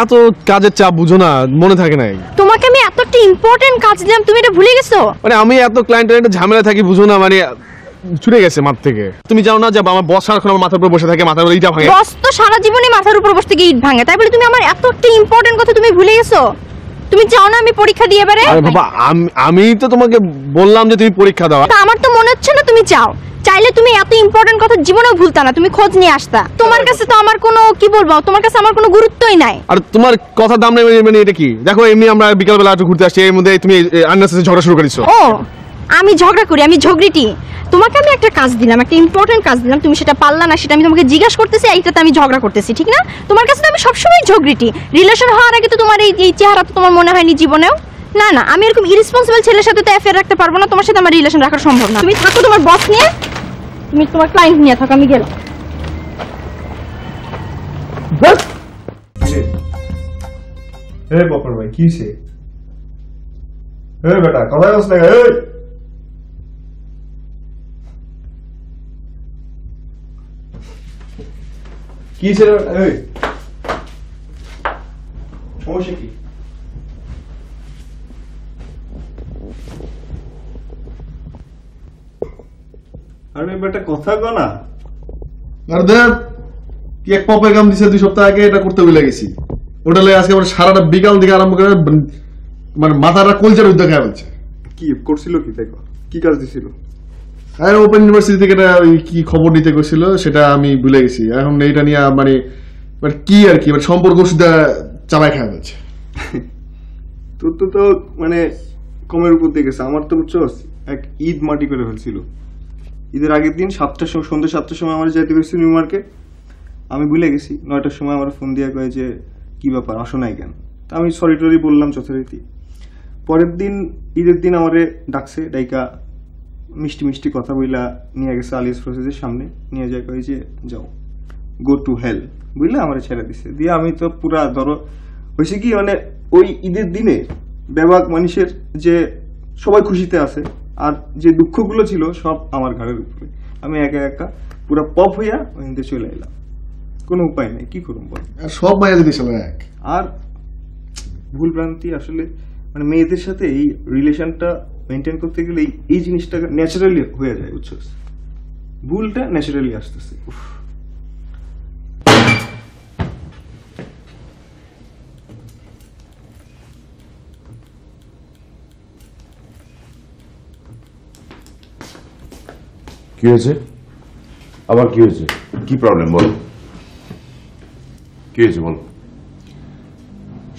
এত কাজের চাপ বুঝো না, মনে থাকে নাই। তোমাকে আমি এত একটা ইম্পর্টেন্ট কাজ দিলাম, তুমি এটা ভুলে গেছো? মানে আমি এত ক্লায়েন্টের ঝামেলা থাকি বুঝো না, মানে ছুটে গেছে মাথা থেকে। তুমি জানো না যে আমার বস সারাক্ষণ আমার মাথার উপর বসে থাকে, মাথার উপর ইটা ভাঙে। বস তো সারা জীবনে মাথার উপর বসে থেকে ইট ভাঙে, তাই বলে তুমি আমার এত একটা ইম্পর্টেন্ট কথা তুমি ভুলে গেছো? তুমি চাও না আমি পরীক্ষা দিয়ে এবারে? আরে বাবা, আমি তো তোমাকে বললাম যে তুমি পরীক্ষা দাও। তা আমার তো মনে হচ্ছে না তুমি চাও। চাইলে তুমি এত ইম্পর্টেন্ট কথা জীবনেও ভুলতা না, তুমি খোঁজ নিয়ে আসতা। তোমার কাছে তো আমার কোনো কি বলবো, তোমার কাছে আমার কোনো গুরুত্বই নাই। আর তোমার কথার দাম নেই মানে এটা কি? দেখো এমনি আমরা বিকালবেলা একটু ঘুরতে আসছি, এর মধ্যে তুমি আননেসেসারি ঝগড়া শুরু করেছো। ও, আমি ঝগড়া করি? আমি ঝগড়িটি? তোমাকে আমি একটা কাজ দিলাম, একটা ইম্পর্টেন্ট কাজ দিলাম, তুমি সেটা পারলা না, সেটা আমি তোমাকে জিজ্ঞাসা করতেছি, এইটাতে আমি ঝগড়া করতেছি, ঠিক না? তোমার কাছে তো আমি সবসময় ঝগড়িটি। রিলেশন হওয়ার আগে তো তোমার এই চেহারা তো তোমার মনে হয়নি জীবনেও। না না, আমি এরকম ইরেসপন্সিবল ছেলের সাথে তো অ্যাফেয়ার রাখতে পারবো না, তোমার সাথে আমার রিলেশন রাখা সম্ভব না। তুমি থাকো তোমার বস নিয়ে, তুমি তোমার ক্লায়েন্ট নিয়ে থাকো, আমি গেলাম। বকর ভাই কি সে? বেটা কথা বলছ না? কি সে? সমস্যা কি? আরে বেটা কথা কো না। আর দেখ কি এক পপের কাম দিছে 2 সপ্তাহ আগে, এটা করতে ভুলে গেছি। ওটা লয়ে আজকে আমার সারাটা বিকাল থেকে আরম্ভ করে মানে মাথাটা কলচার উদ্যোগ হয়ে গেছে। কি করছিল, কি দেখো কি কাজ দিছিল? আর ওপেন ইউনিভার্সিটি থেকে কি খবর দিতে গেছিল সেটা আমি ভুলে গেছি। এখন এইটা নিয়ে মানে কি আর কি মানে সম্পর্ক সুদ্ধা চালাই খাওয়া যাচ্ছে। তোর তো মানে কমের উপর দিয়ে গেছে। আমার তো বুঝছো এক ঈদ মাটি করে ফেলছিল। ঈদের আগের দিন সন্ধ্যে 7টার সময় আমার যেতে গেছি নিউ মার্কেট। আমি ভুলে গেছি। 9টার সময় আমার ফোন দিয়ে কয়ে যে কি ব্যাপার আসো নাই কেন? তা আমি সরি টরি বললাম যথারীতি। পরের দিন ঈদের দিন আমারে ডাকছে, ডাইকা মিষ্টি মিষ্টি কথা বইলা নিয়ে গেছে আলিয়াস প্রসেসের সামনে নিয়ে যায়, কয়ে যে যাও গো টু হেল, বুঝলে আমার ছেড়ে দিছে। দিয়ে আমি তো পুরা ধরো হয়েছে কি মানে ওই ঈদের দিনে বেবাক মানুষের যে সবাই খুশিতে আছে আর যে দুঃখগুলো ছিল সব আমার ঘাড়ের উপরে। আমি একা একা পুরা পপ হইয়া ওইদিকে চলে এলাম। কোনো উপায় নেই, কি করুন বল। আর সব মায়া যদি সবাই এক। আর ভুল ভ্রান্তি আসলে মানে মেয়েদের সাথে এই রিলেশনটা মেনটেন করতে গেলে এই জিনিসটা ন্যাচারালি হয়ে যায়, বুঝছো? ভুলটা ন্যাচারালি আসতেছে। উফ। কি হয়েছে? আবার কি হয়েছে? কি প্রবলেম বল? কি হয়েছে বল?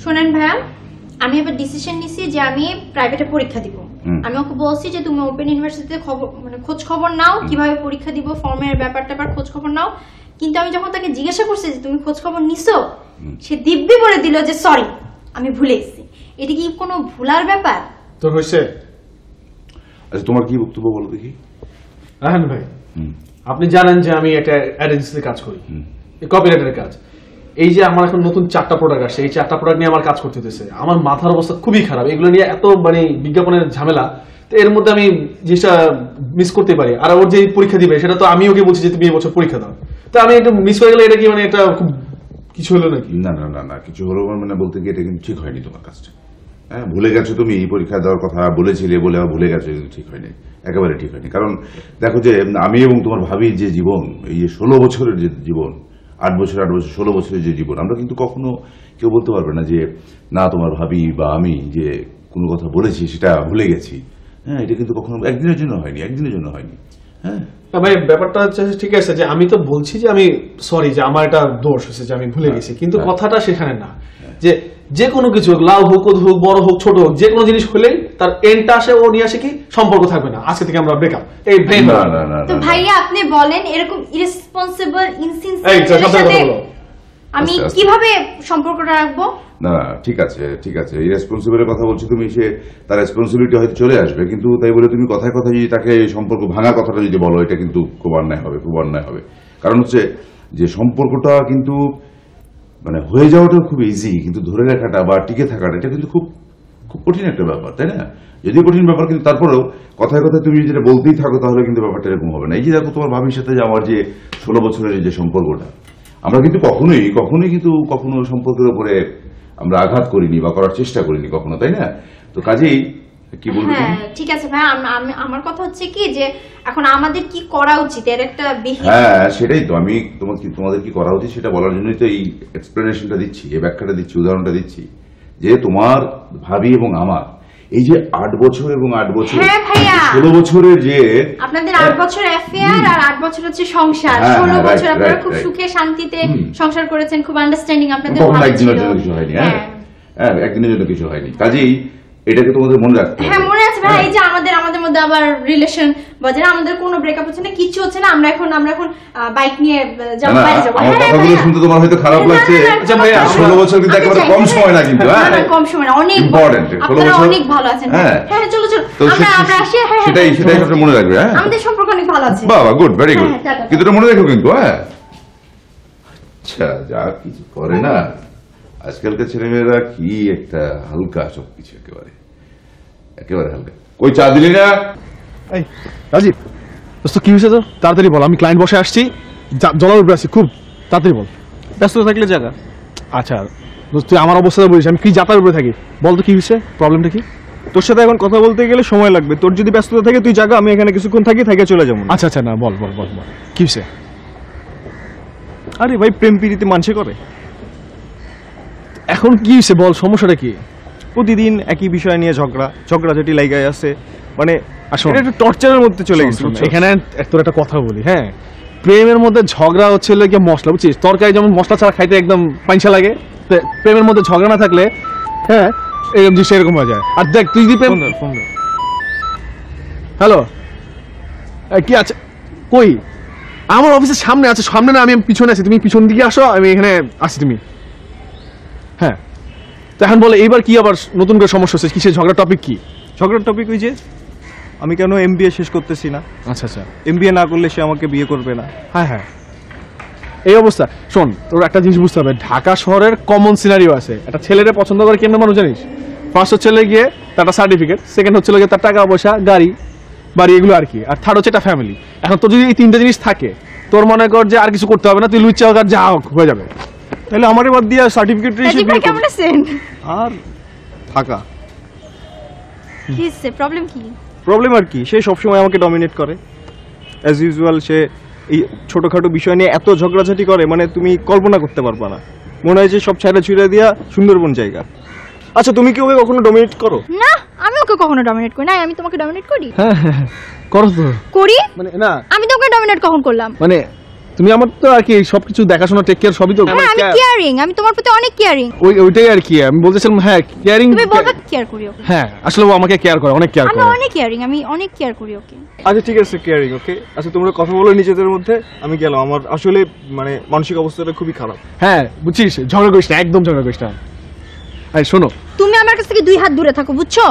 শোনেন ভাইয়া, আমি এবার ডিসিশন নিছি যে আমি প্রাইভেটে পরীক্ষা দিব। আমি ওকে বলছি যে তুমি ওপেন ইউনিভার্সিটিতে খোঁজ খবর নাও, কিভাবে পরীক্ষা দিব, ফর্মের ব্যাপারটা খোঁজ খবর নাও। কিন্তু আমি যখন তাকে জিজ্ঞাসা করছি যে তুমি খোঁজ খবর নিছো, সে দিব্যি বলে দিল যে সরি আমি ভুলে গেছি। এটা কি কোনো ভুলার ব্যাপার? তোর হয়েছে? আচ্ছা তোমার কি বক্তব্য বলো দেখি। রাহান ভাই, আপনি জানেন যে আমি একটা এজেন্সিতে কাজ করি, কপিরাইটারের কাজ। এই যে আমার এখন নতুন 4টা প্রোডাক্ট আসছে, এই 4টা প্রোডাক্ট নিয়ে আমার কাজ করতে হতেছে। আমার মাথার অবস্থা খুবই খারাপ, এগুলো নিয়ে এত মানে বিজ্ঞাপনের ঝামেলা। তো এর মধ্যে আমি জিনিসটা মিস করতে পারি। আর ওর যে পরীক্ষা দিবে সেটা তো আমি ওকে বলছি যে তুমি এই বছর পরীক্ষা দাও, তো আমি একটু মিস হয়ে গেলে এটা কি মানে এটা খুব কিছু হলো নাকি? না না না না, কিছু হলো মানে বলতে গিয়ে এটা কিন্তু ঠিক হয়নি তোমার কাজটা। হ্যাঁ, ভুলে গেছো তুমি, পরীক্ষা দেওয়ার কথা বলেছিলে বলে ভুলে গেছো, কিন্তু ঠিক হয়নি, একেবারে ঠিক হয়নি। কারণ দেখো যে আমি এবং তোমার ভাবির যে জীবন, এই যে 16 বছরের যে জীবন, 8 বছর 16 বছরের যে জীবন, আমরা কিন্তু কখনো কেউ বলতে পারবে না যে না তোমার ভাবি বা আমি যে কোনো কথা বলেছি সেটা ভুলে গেছি। হ্যাঁ, এটা কিন্তু কখনো একদিনের জন্য হয়নি, একদিনের জন্য হয়নি। হ্যাঁ ভাই, ব্যাপারটা হচ্ছে ঠিক আছে যে আমি তো বলছি যে আমি সরি, যে আমার এটা দোষ হয়েছে যে আমি ভুলে গেছি, কিন্তু কথাটা সেখানে না। যে কোনো কিছু হোক, লাভ হোক, হোক, বড় হোক, ছোট হোক, যে কোনো জিনিস হলেই তার এন্ডটা আসে, ও নিয়ে আসে কি সম্পর্ক থাকবে না, আজকে থেকে আমরা ব্রেকআপ। এই তো ভাইয়া আপনি বলেন এরকম ইরেসপন্সিবল ইনসিনসিয়ারের সাথে আমি কিভাবে সম্পর্কটা রাখবো? না না, ঠিক আছে ঠিক আছে, এই রেসপন্সিবলের কথা বলছি তুমি, সে তার রেসপন্সিবিলিটি হয়তো চলে আসবে, কিন্তু তাই বলে তুমি কথায় কথায় যদি তাকে সম্পর্ক ভাঙা কথাটা যদি বলো, এটা কিন্তু খুব অন্যায় হবে, খুব অন্যায় হবে। কারণ হচ্ছে যে সম্পর্কটা কিন্তু মানে হয়ে যাওয়াটা খুব ইজি, কিন্তু ধরে রাখাটা বা টিকে থাকাটা এটা কিন্তু খুব খুব কঠিন একটা ব্যাপার, তাই না? যদিও কঠিন ব্যাপার, কিন্তু তারপরেও কথায় কথায় তুমি যেটা বলতেই থাকো তাহলে কিন্তু ব্যাপারটা এরকম হবে না। এই যে দেখো তোমার ভাবির সাথে যে আমার যে 16 বছরের যে সম্পর্কটা, আমরা কিন্তু কখনো সম্পর্কের উপরে আমরা আঘাত করিনি বা করার চেষ্টা করিনি কখনো, তাই না? তো কাজেই কি বলবো? হ্যাঁ ঠিক আছে ভাই, আমার কথা হচ্ছে কি যে এখন আমাদের কি করা উচিত এর একটা হ্যাঁ সেটাই তো, আমি তোমাদের কি করা উচিত সেটা বলার জন্যই তো এই এক্সপ্লেনেশনটা দিচ্ছি, এই ব্যাখ্যাটা দিচ্ছি, উদাহরণটা দিচ্ছি যে তোমার ভাবি এবং আমার এই যে 8 বছর এবং 8 বছর 16 বছরের যে আপনাদের 8 বছর অ্যাফেয়ার আর 8 বছর হচ্ছে সংসার, 16 বছর আপনারা খুব সুখে শান্তিতে সংসার করেছেন, খুব আন্ডারস্ট্যান্ডিং আপনাদের ভালো ছিল। একদিনের জন্য কিছু হয়নি, হ্যাঁ একদিনের জন্য কিছু হয়নি। কাজেই এটাকে তোমাদের মনে রাখতে হবে। হ্যাঁ মনে আছে ভাই, এই যে আমাদের মধ্যে আবার রিলেশন বাজারে আমাদের কোনো ব্রেকআপ হচ্ছে না, কিছু হচ্ছে না, আমরা এখন বাইক নিয়ে যাব, বাইরে যাব। আমার কথাগুলো শুনতে তোমার হয়তো খারাপ লাগছে। আচ্ছা ভাই, 16 বছর কিন্তু একেবারে কম সময় না, কিন্তু হ্যাঁ না কম সময় না, অনেক ইম্পর্টেন্ট। 16 বছর অনেক ভালো আছেন। হ্যাঁ চলো আমরা আসি। হ্যাঁ সেটাই সবটা মনে রাখবে। হ্যাঁ আমাদের সম্পর্ক অনেক ভালো আছে। বাবা গুড, ভেরি গুড, কিন্তু এটা মনে রাখো কিন্তু। হ্যাঁ আচ্ছা, যা কিছু করে না আজকালকার ছেলেমেয়েরা, কি একটা হালকা সবকিছু, একেবারে হালকা। কই চা দিলি না? এই রাজীব দোস্ত, কি হয়েছে তোর? তাড়াতাড়ি বল, আমি ক্লায়েন্ট বসে আসছি, জলার উপরে আছি, খুব তাড়াতাড়ি বল। ব্যস্ত থাকলে জায়গা। আচ্ছা দোস্ত, তুই আমার অবস্থাটা বলিস, আমি কি যাতার উপরে থাকি, বল তো কি হয়েছে, প্রবলেমটা কি? তোর সাথে এখন কথা বলতে গেলে সময় লাগবে, তোর যদি ব্যস্ততা থাকে তুই জায়গা, আমি এখানে কিছুক্ষণ থাকি, থেকে চলে যাবো। আচ্ছা আচ্ছা, না বল বল বল বল, কি হয়েছে? আরে ভাই, প্রেম প্রীতি মানুষে করে, এখন কি হয়েছে বল, সমস্যাটা কি? প্রতিদিন একই বিষয় নিয়ে ঝগড়াঝাটি লাগাই আছে, মানে আসলে এটা একটু টর্চারের মধ্যে চলে গেছে। এখানে তোর একটা কথা বলি, হ্যাঁ, প্রেমের মধ্যে ঝগড়া হচ্ছে গিয়ে মশলা, বুঝছিস? তরকারি যেমন মশলা ছাড়া খাইতে একদম পাইনসা লাগে, প্রেমের মধ্যে ঝগড়া না থাকলে হ্যাঁ এরকম জিনিস এরকম হয়ে যায়। আর দেখ তুই যদি প্রেম, হ্যালো কি আছে, কই? আমার অফিসের সামনে আছে, সামনে না, আমি পিছনে আছি, তুমি পিছন দিকে আসো, আমি এখানে আছি, তুমি হ্যাঁ। তো এখন বলে এইবার কি আবার নতুন করে সমস্যা হচ্ছে, কিসের ঝগড়ার টপিক কি? ঝগড়ার টপিক ওই যে আমি কেন MBA শেষ করতেছি না। আচ্ছা আচ্ছা, MBA না করলে সে আমাকে বিয়ে করবে না। হ্যাঁ হ্যাঁ, এই অবস্থা। শোন, তোর একটা জিনিস বুঝতে হবে, ঢাকা শহরের কমন সিনারিও আছে। একটা ছেলেরে পছন্দ করে কেমন মানুষ জানিস? ফার্স্ট হচ্ছে গিয়ে তার একটা সার্টিফিকেট, সেকেন্ড হচ্ছে গিয়ে তার টাকা পয়সা, গাড়ি বাড়ি, এগুলো আর কি, আর থার্ড হচ্ছে একটা ফ্যামিলি। এখন তোর যদি এই 3টে জিনিস থাকে, তোর মনে কর যে আর কিছু করতে হবে না, তুই লুচ্চা হোক আর যা হোক হয়ে যাবে। তাহলে আমারই বাদ দিয়ে সার্টিফিকেট কেমন আছেন? আর থাকা কি হচ্ছে, প্রবলেম কি? প্রবলেম আর কি, সে সবসময় আমাকে ডমিনেট করে। অ্যাজ ইউজুয়াল সে এই ছোটোখাটো বিষয় নিয়ে এত ঝগড়াঝাটি করে, মানে তুমি কল্পনা করতে পারবা না। মনে হয় যে সব ছাইড়া ছুঁড়ে দিয়া সুন্দরবন জায়গা। আচ্ছা, তুমি কি ওকে কখনো ডমিনেট করো? না, আমি ওকে কখনো ডমিনেট করি না। আমি তোমাকে ডমিনেট করি? হ্যাঁ করো তো। করি মানে না, আমি তোমাকে ডমিনেট কখন করলাম? মানে তুমি আমার তো আর কি সবকিছু দেখাশোনা টেক কেয়ার সবই তো। হ্যাঁ, আমি কেয়ারিং, আমি তোমার প্রতি অনেক কেয়ারিং। ওইটাই আর কি আমি বলতেছিলাম। হ্যাঁ কেয়ারিং। তুমি বলবে কেয়ার করি ওকে? হ্যাঁ আসলে ও আমাকে কেয়ার করে, অনেক কেয়ার আমি করে। অনেক কেয়ারিং, আমি অনেক কেয়ার করি ওকে। আচ্ছা ঠিক আছে, কেয়ারিং, ওকে। আচ্ছা তোমরা কথা বলো নিজেদের মধ্যে, আমি গেলাম। আমার আসলে মানে মানসিক অবস্থাটা খুবই খারাপ। হ্যাঁ বুঝছিস, ঝগড়া করিস না, একদম ঝগড়া করিস না। এই শোনো, তুমি আমার কাছ থেকে 2 হাত দূরে থাকো, বুঝছো?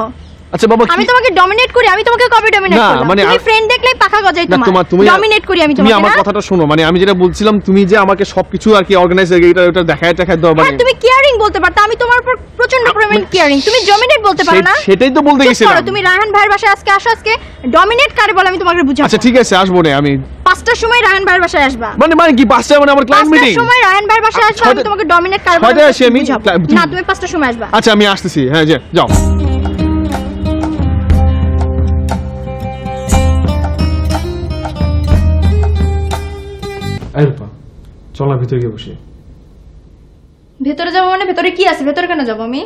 আচ্ছা বাবা, আমি তোমাকে ডমিনেট করি? আমি তোমাকে কবে ডমিনেট না, করলাম? মানে তুমি ফ্রেন্ড দেখলেই পাখা গজাই তোমার। তুমি ডমিনেট করি আমি তুমি তোমাকে? আমার না, কথাটা শোনো। মানে আমি যেটা বলছিলাম, তুমি যে আমাকে সবকিছু আর কি অর্গানাইজ এটা দেখায় দাও। হ্যাঁ, মানে তুমি কেয়ারিং বলতে পারতা, আমি তোমার উপর প্রচন্ড পরিমাণে কেয়ারিং। তুমি ডমিনেট বলতে পারো না? সেটাই তো বলতে চুপ গেছিলাম। করো, তুমি রায়হান ভাইয়ের বাসায় আজকে আসো। আজকে ডমিনেট কারে বলে আমি তোমাকে বুঝাবো। আচ্ছা ঠিক আছে, আসবো না আমি। 5টার সময় রায়হান ভাইয়ের বাসায় আসবা। মানে কি 5টা? মানে আমার ক্লায়েন্ট মিটিং। 5টার সময় রায়হান ভাইয়ের বাসায় আসবা, আমি তোমাকে ডমিনেট কারে বলে 6টায় আসি আমি। না, তুমি 5টার সময় আসবা। আচ্ছা আমি আসতেছি। হ্যাঁ যাও। চল না ভিতরে গিয়ে বসি। ভেতরে যাবো মানে? ভেতরে কি আছে? ভেতরে কেন যাবো আমি?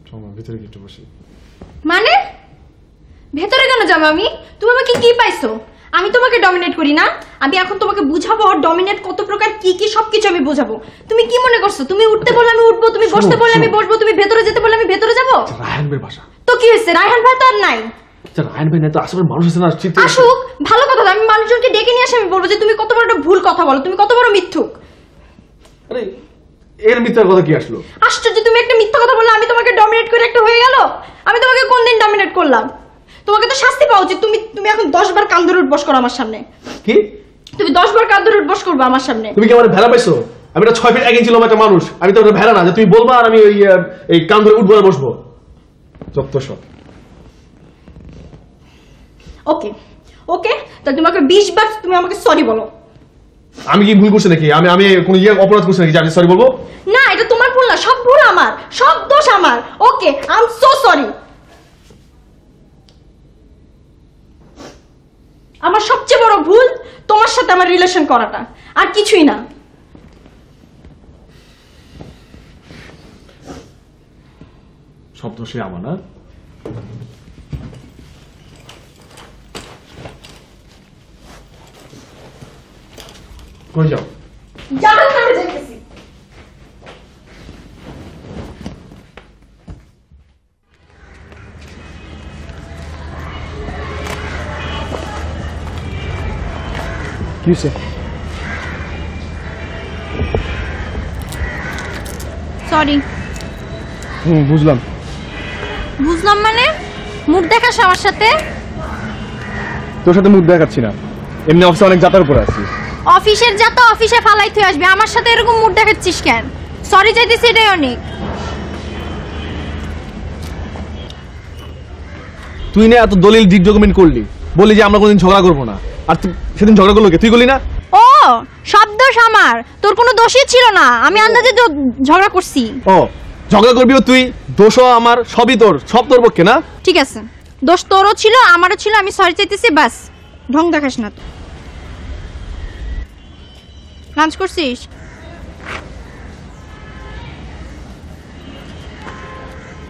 চল না ভিতরে গিয়ে একটু বসি। মানে ভেতরে কেন যাবো আমি? তুমি আমাকে কি পাইছো? আমি তোমাকে ডমিনেট করি না? আমি এখন তোমাকে বুঝাবো ডমিনেট কত প্রকার, কি কি সবকিছু আমি বুঝাবো। তুমি কি মনে করছো তুমি উঠতে বললে আমি উঠবো, তুমি বসতে বললে আমি বসবো, তুমি ভেতরে যেতে বললে আমি ভেতরে যাবো? রায়হান ভাইয়ের বাসা তো কি হয়েছে? রায়হান ভাই তো আর নাই। রায়হান ভাই নাই তো আশেপাশে মানুষ আছে না? আসুক, ভালো কথা। আমি মানুষজনকে ডেকে নিয়ে আসে আমি বলবো যে তুমি কত বড় একটা ভুল কথা বলো, তুমি কত বড় মিথ্যুক। আরে এর মিথ্যার কথা কি আসলো? আশ্চর্য, তুমি একটা মিথ্যা কথা বললে, আমি তোমাকে ডমিনেট করে একটা হয়ে গেল। আমি তোমাকে কোন দিন ডমিনেট করলাম? তোমাকে তো শাস্তি পাওয়া উচিত। তুমি এখন 10 বার কান ধরে উঠবস করো আমার সামনে। কি? তুমি 10 বার কান ধরে উঠবস করবে আমার সামনে? তুমি কি আমার ভেড়া পাইছো? আমি একটা 6 ফিট 1 ইঞ্চি লম্বা একটা মানুষ। আমি তো একটা ভেড়া না যে তুমি বলবা আর আমি এই কান ধরে উঠবো আর বসবো। যত সব। ওকে ওকে, তাহলে তোমাকে 20 বার তুমি আমাকে সরি বলো। আমি কি ভুল করছি নাকি? আমি কোন অপরাধ করছি নাকি যে আমি সরি বলবো? না, এটা তোমার ভুল না, সব ভুল আমার, সব দোষ আমার। ওকে, আই এম সো সরি। আমার সবচেয়ে বড় ভুল তোমার সাথে আমার রিলেশন করাটা, আর কিছুই না। সব দোষে আমার না? কই যাও? জাহান্নামে যাইতেছি। কি হয়েছে? সরি। বুঝলাম। বুঝলাম মানে? মুখ দেখাস আমার সাথে? তোর সাথে মুখ দেখাচ্ছি না, এমনি অফিসে অনেক যাতার উপরে আছি। অফিসের যা তো অফিসে ফালাই তুই আসবি, আমার সাথে এরকম মুখ দেখাচ্ছিস কেন? সরি চাইতেছি, এটাই অনেক। তুই না এত দলিল ডিক ডকুমেন্ট করলি, বললি যে আমরা কোনদিন ঝগড়া করবো না, আর সেদিন ঝগড়া করলো কে? তুই করলি না? ও, সব দোষ আমার, তোর কোনো দোষই ছিল না। আমি আন্দাজে তো ঝগড়া করছি। ও, ঝগড়া করবিও তুই, দোষও আমার, সবই তোর, সব তোর পক্ষে না? ঠিক আছে, দোষ তোরও ছিল আমারও ছিল, আমি সরি চাইতেছি, বাস। ঢং দেখাস না তো। লাঞ্চ করছিস?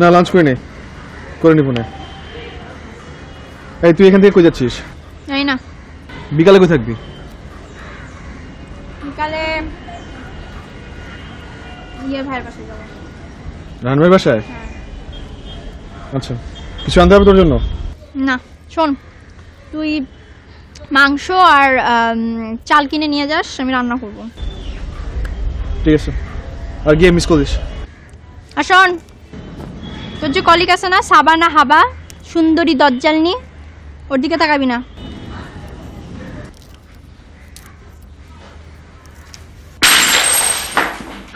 না, লাঞ্চ করিনি, করে নিব না। এই তুই এখান থেকে কই যাচ্ছিস? জানি না। বিকালে কই থাকবি? বিকালে ভাইয়ের বাসায় যাবো। রান ভাই বাসায়? আচ্ছা, কিছু আনতে হবে তোর জন্য? না, শোন, তুই মাংস আর চাল কিনে নিয়ে যাস, আমি রান্না করব। ঠিক আছে, আর গিয়ে মিস করিস। আর শোন, তোর যে কলিগ আছে না, সাবা না হাবা, সুন্দরী দজ্জালনি, ওর দিকে তাকাবি না।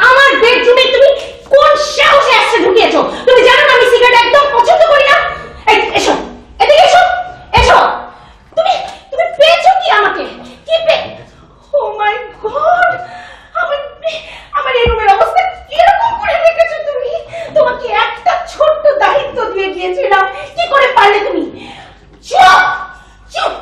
আমার বেডরুমে তুমি কোন সাহসে এসে ঢুকিয়েছো? তুমি জানো না আমি সিগারেট একদম পছন্দ করি না। এই এসো, এদিকে এসো, এসো। তুমি তুমি পেয়েছো কি আমাকে? কি ও মাই গড, আমার এই রুমের অবস্থা কিরকম করে রেখেছো তুমি? তোমাকে একটা ছোট্ট দায়িত্ব দিয়ে গিয়েছিলাম, কি করে পারলে তুমি? চুপ চুপ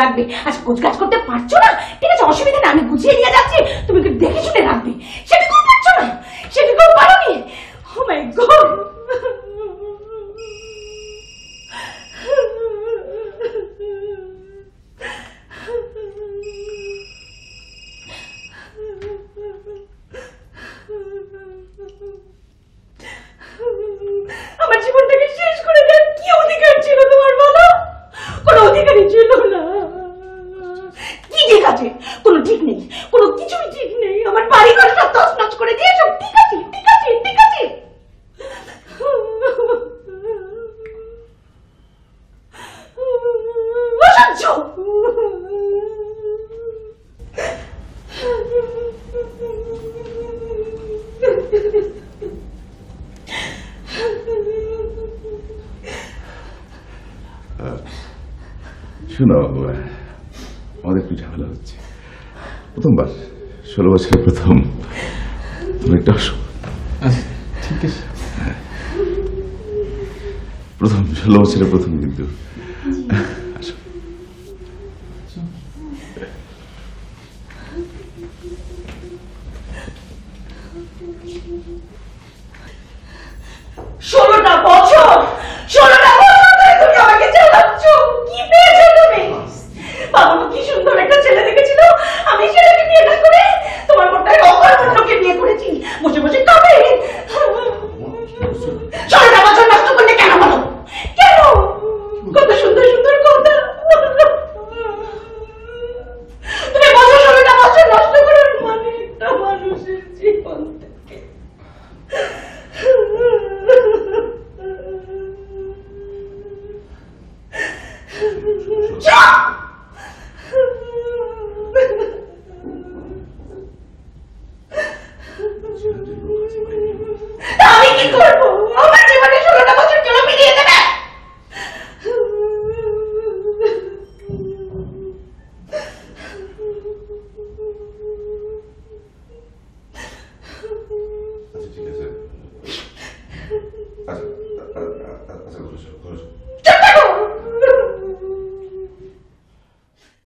রাখবে। আচ্ছা কোচ কাজ করতে পারছো না, ঠিক আছে অসুবিধা নেই, আমি গুছিয়ে নিয়ে যাচ্ছি, তুমি একটু দেখে শুনে রাখবে। সেটুকুও পারছো না, সেটুকুও পারোনি। ও মাই গড। আমার জীবনটাকে শেষ করে দেওয়ার কি অধিকার ছিল তোমার বলো? কোনো অধিকারই ছিল না। কি ঠিক আছে? কোনো ঠিক নেই, কোনো কিছুই ঠিক নেই। আমার বাড়ি ঘর সব তছনছ করে দিয়ে সব ঠিক আছে, ঠিক আছে, ঠিক আছে। অসহ্য। শোনো, আমাদের একটু ঝামেলা হচ্ছে। প্রথমবার 16 বছরের প্রথম তুমি একটা ঠিক আছে, প্রথম 16 বছরের প্রথম কিন্তু আসো।